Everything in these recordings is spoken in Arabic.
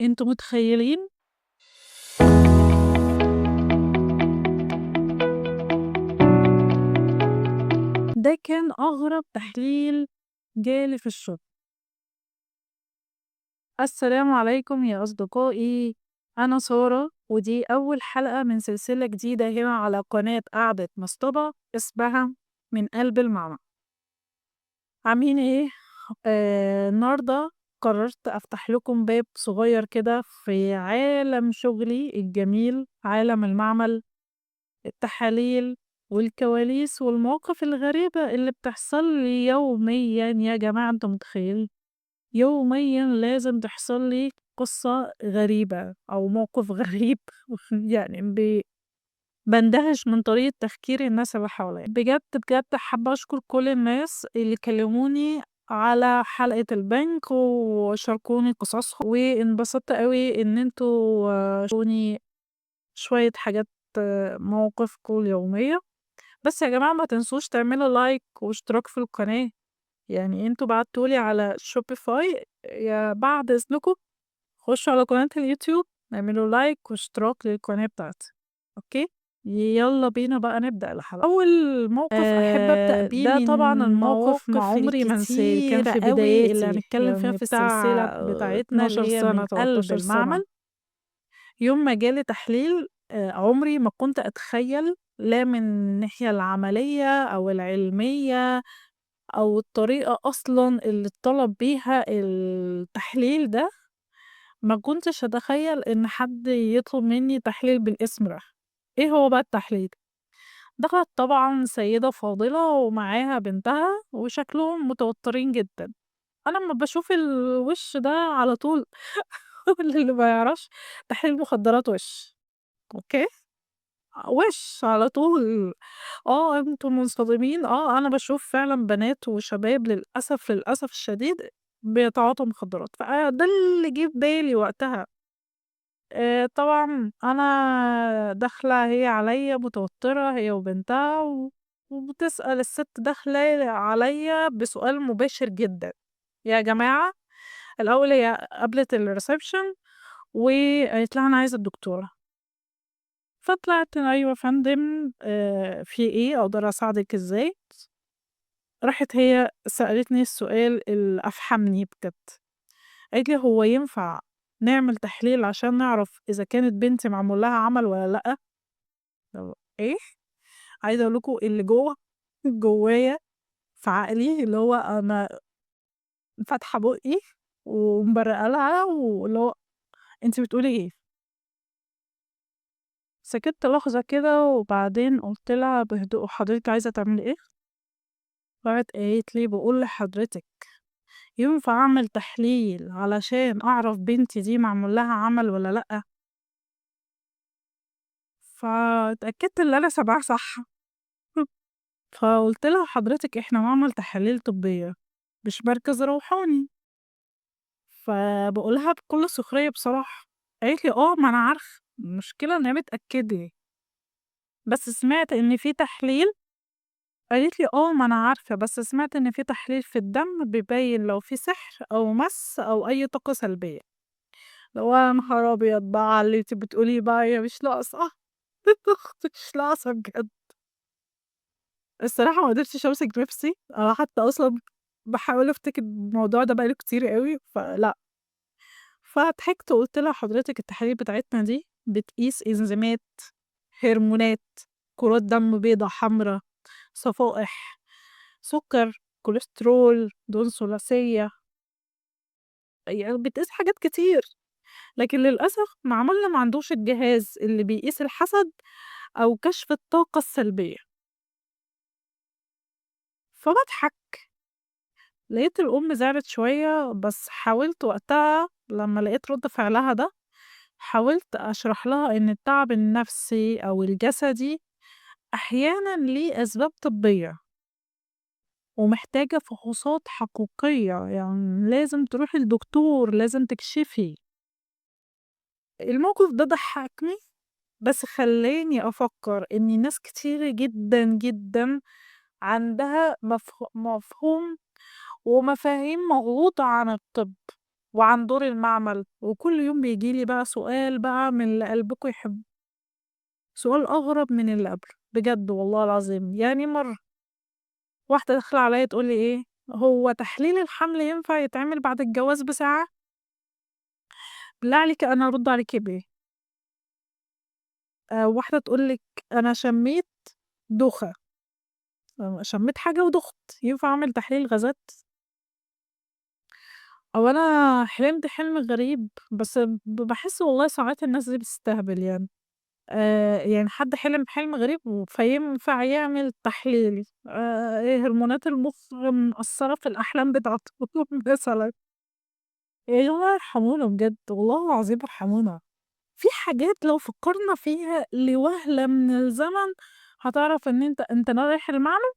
أنتم متخيلين؟ ده كان أغرب تحليل جالي في الشغل. السلام عليكم يا أصدقائي، أنا سارة ودي أول حلقة من سلسلة جديدة هنا على قناة قعدة مصطبة اسمها من قلب المعمعة. عاملين إيه؟ النهاردة قررت أفتح لكم باب صغير كده في عالم شغلي الجميل، عالم المعمل، التحاليل والكواليس والمواقف الغريبة اللي بتحصل لي يوميًا. يا جماعة أنتم متخيلين؟ يوميًا لازم تحصل لي قصة غريبة أو موقف غريب يعني باندهش من طريقة تفكير الناس اللي حواليّا. بجد، بجد حابة أشكر كل الناس اللي كلموني على حلقة البنك وشاركوني قصصهم، وانبسطت أوي إن أنتم شاركتوني شوية حاجات، مواقفكم اليومية. بس يا جماعة ما تنسوش تعملوا لايك واشتراك في القناة، يعني انتوا بعتوا لي على شوبيفاي، يا بعد اذنكم خشوا على قناة اليوتيوب اعملوا لايك واشتراك للقناة بتاعتي. اوكي، يلا بينا بقى نبدأ الحلقة. أول موقف أحب أبدأ بيه ده طبعا الموقف ما عمري ما انساه، كان في بداياتي اللي هنتكلم فيها في السلسلة بتاعتنا اللي 12 هي سنة من قلب 13 سنة. المعمل. يوم ما جالي تحليل، عمري ما كنت أتخيّل لا من الناحية العملية أو العلمية أو الطريقة أصلًا اللي اتطلب بيها التحليل ده، ما كنتش أتخيّل إن حد يطلب منّي تحليل بالاسم ده. إيه هو بقى التحليل؟ دخلت طبعًا سيدة فاضلة ومعاها بنتها وشكلهم متوترين جدًا. أنا أمّا باشوف الوِش ده على طول للي ما يعرفش، تحليل مخدرات وِش، أوكي؟ وِش على طول. أنتم منصدمين، أنا باشوف فعلًا بنات وشباب للأسف، للأسف الشديد بيتعاطوا مخدرات، فده اللي جه في بالي وقتها. طبعًا أنا داخلة هي عليّا متوترة هي وبنتها وبتسأل السِت داخلة عليّا بسؤال مباشر جدًا. يا جماعة الأول هي قابلت الreception وقالت لها: "أنا عايزة الدكتورة." فطلعت: "أيوه يا فندم، في إيه، أقدر أساعدِك إزاي؟" راحت هي سألتني السؤال اللي أفحمني بجد، قالت لي: "هو ينفع نعمل تحليل عشان نعرف إذا كانت بنتي معمول لها عمل والّا لأ؟" اللي هو إيه؟ عايزة أقول لكم اللي جوايا في عقلي اللي هو أنا فاتحة بُقّي ومبرقة لها واللي هو أنتِ بتقولي إيه؟ سكتّ لحظة كده وبعدين قُلت لها بهدوء: "حضرتِك عايزة تعملي إيه؟" راحت قالت لي: "باقول لحضرتِك ينفع أعمل تحليل علشان أعرف بنتي دي معمول لها عمل والّا لأ؟" فاتأكدت اللي أنا سامعاه صح. فقُلت لها: "حضرتِك إحنا معمل تحاليل طبية، مش مركز روحاني." فباقول لها بكل سخرية بصراحة، قالت لي: "ما أنا عارفة، المشكلة إن هي بتأكد لي، بس سمعت إن في تحليل." قالت لي: "ما أنا عارفة، بس سمعت إن في تحليل في الدم بيبين لو في سحر أو مَس أو أي طاقة سلبية." اللي هو يا نهار أبيض بقى على اللي أنتِ بتقوليه بقى، هي مش ناقصة. مش ناقصة بجد. الصراحة ما قدرتش أمسك نفسي، أنا حتى أصلًا باحاول أفتكر الموضوع ده بقى له كتير أوي، فلأ. فضحكت وقُلت لها: "حضرتِك التحاليل بتاعتنا دي بتقيس إنزيمات، هرمونات، كرات دم بيضا، حمرا، صفائح، سُكّر، كوليسترول، دهون ثلاثية، يعني بتقيس حاجات كتير، لكن للأسف معملنا ما عندوش الجهاز اللي بيقيس الحسد أو كشف الطاقة السلبية." فباضحك، لقيت الأم زعلت شوية، بس حاولت وقتها لمّا لقيت رد فعلها ده، حاولت أشرح لها إن التعب النفسي أو الجسدي أحيانًا ليه أسباب طبية، ومحتاجة فحوصات حقيقية، يعني لازم تروحي لدكتور، لازم تكشفي. الموقف ده ضحّكني، بس خلّاني أفكّر إن ناس كتيرة جدًا، جدًا عندها مفهوم ومفاهيم مغلوطة عن الطب. وعن دور المعمل، وكل يوم بييجي لي بقى سؤال بقى من اللي قلبكم يحبه، سؤال أغرب من اللي قبله، بجد والله العظيم. يعني مرة واحدة داخلة عليَّ تقول لي إيه: "هو تحليل الحمل ينفع يتعمل بعد الجواز بساعة؟" بالله عليكِ أنا أرُد عليكِ بإيه؟ واحدة تقول لِك: "أنا شميت دوخة، شميت حاجة ودُخت، ينفع أعمل تحليل غازات؟" أو أنا حلمت حلم غريب، بس باحس والله ساعات الناس دي بتستهبل يعني. يعني حد حلم حلم غريب فينفع يعمل تحليل، إيه هرمونات المُخ مأثّرة في الأحلام بتاعته مثلًا. يا جماعة ارحمونا بجد، والله العظيم ارحمونا. في حاجات لو فكّرنا فيها لوهلة من الزمن هتعرف إن أنت رايح المعمل؟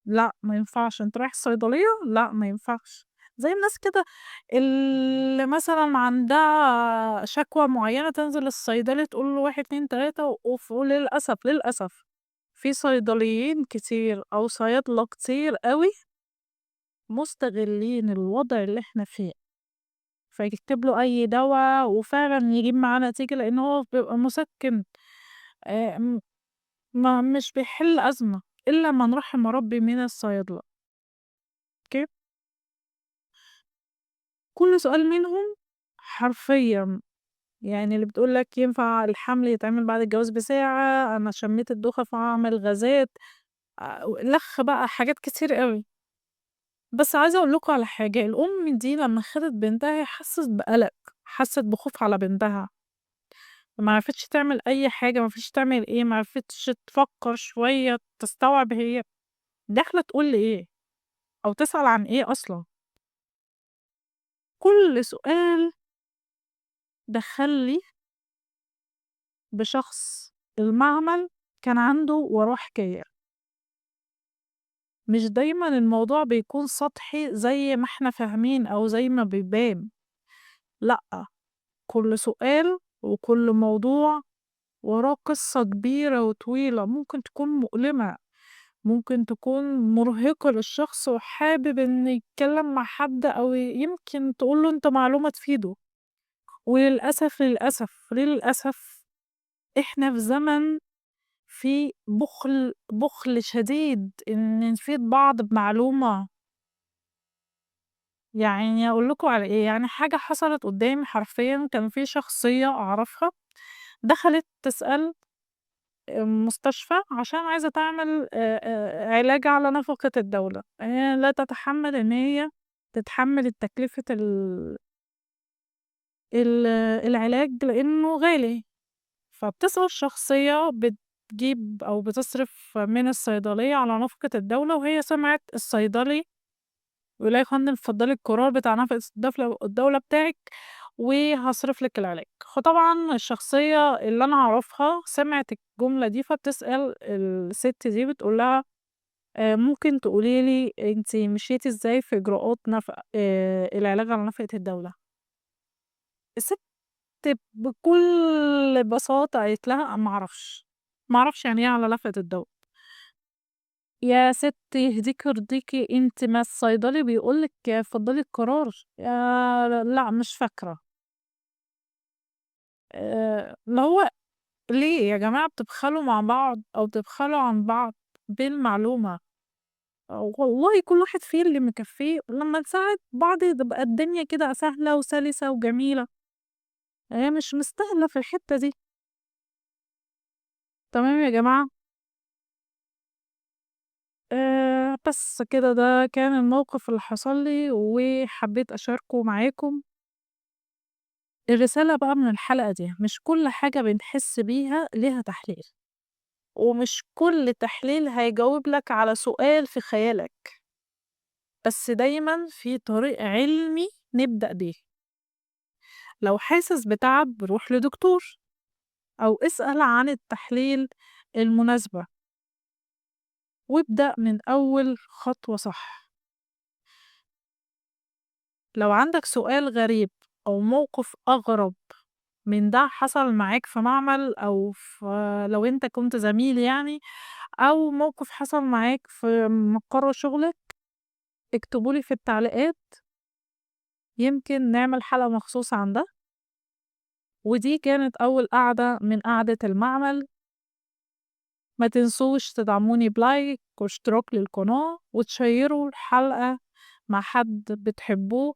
لأ ما ينفعش، أنت رايح الصيدلية؟ لأ ما ينفعش. زي الناس كده اللي مثلًا عندها شكوى معيّنة تنزل الصيدلي تقول له 1، 2، 3 وللأسف، للأسف في صيدليين كتير أو صيادلة كتير أوي مستغلين الوضع اللي إحنا فيه، فيكتب له أي دوا وفعلًا يجيب معاه نتيجة لإن هو بيبقى مُسكِّن. م ما مش بيحل أزمة إلا من رحم ربي من الصيادلة. أوكي. كل سؤال منهم حرفيًا، يعني اللي بتقول لك ينفع الحمل يتعمل بعد الجواز بساعة، أنا شميت الدوخة فهاعمل غازات، لَخ بقى حاجات كتير أوي. بس عايزة أقول لكم على حاجة، الأم دي لمّا خدت بنتها هي حسّت بقلق، حسّت بخوف على بنتها، ما عرفتش تعمل أي حاجة، ما عرفتش تعمل إيه، ما عرفتش تفكّر شوية تستوعب هي داخلة تقول لي إيه، أو تسأل عن إيه أصلًا. كل سؤال دخّلني بشخص المعمل كان عنده وراه حكاية، مش دايمًا الموضوع بيكون سطحي زي ما إحنا فاهمين أو زي ما بيبان، لأ، كل سؤال وكل موضوع وراه قصة كبيرة وطويلة، ممكن تكون مؤلمة، ممكن تكون مرهقة للشخص وحابب إنه يتكلم مع حد أو يمكن تقول له أنت معلومة تفيده، وللأسف، للأسف، للأسف إحنا في زمن في بُخل شديد إن نفيد بعض بمعلومة. يعني أقول لكم على إيه، يعني حاجة حصلت قدّامي حرفيًا كان في شخصية أعرفها دخلت تسأل مستشفى عشان عايزة تعمل علاج على نفقة الدولة، هي لا تتحمّل إن هي تتحمّل التكلفة ال العلاج لإنه غالي، فبتسأل شخصية بتجيب أو بتصرف من الصيدلية على نفقة الدولة، وهي سمعت الصيدلي بيقول لها: "يا فندم اتفضلي القرار بتاع نفقة الدولة بتاعِك وهاصرف لِك العلاج." فطبعًا الشخصية اللي أنا أعرفها سمعت الجملة دي، فبتسأل الست دي بتقول لها: ممكن تقولي لي أنتِ مشيتِ إزاي في إجراءات العلاج على نفقة الدولة؟" الست بكل بساطة قالت لها: "ما أعرفش، ما أعرفش يعني إيه على نفقة الدولة." يا ستّي يهديكِ يرضيكِ أنتِ ما الصيدلي بيقول لِك اتفضلي القرار، لأ مش فاكرة. اللي هو ليه يا جماعة بتبخلوا مع بعض أو بتبخلوا عن بعض بالمعلومة؟ والله كل واحد فيه اللي مكفّيه، لمّا نساعد بعض تبقى الدنيا كده سهلة وسلسة وجميلة، هي مش مستاهلة في الحتّة دي. تمام يا جماعة؟ بس كده ده كان الموقف اللي حصل لي وحبيت أشاركه معاكم. الرسالة بقى من الحلقة دي، مش كل حاجة بنحس بيها ليها تحليل، ومش كل تحليل هيجاوب لك على سؤال في خيالك، بس دايمًا في طريق علمي نبدأ بيه. لو حاسس بتعب روح لدكتور، أو اسأل عن التحليل المناسبة، وابدأ من أول خطوة صح. لو عندك سؤال غريب أو موقف أغرب من ده حصل معاك في معمل أو لو أنت كنت زميل يعني، أو موقف حصل معاك في مقر شغلك، اكتبوا لي في التعليقات يمكن نعمل حلقة مخصوص عن ده. ودي كانت أول قعدة من قعدة المعمل. ما تنسوش تدعموني بلايك واشتراك للقناة وتشيروا الحلقة مع حد بتحبوه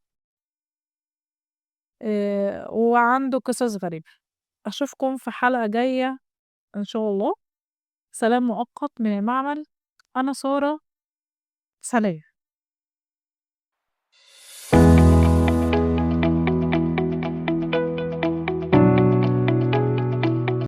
وعنده قصص غريبة. أشوفكم في حلقة جاية إن شاء الله. سلام مؤقت من المعمل. أنا سارة. سلام.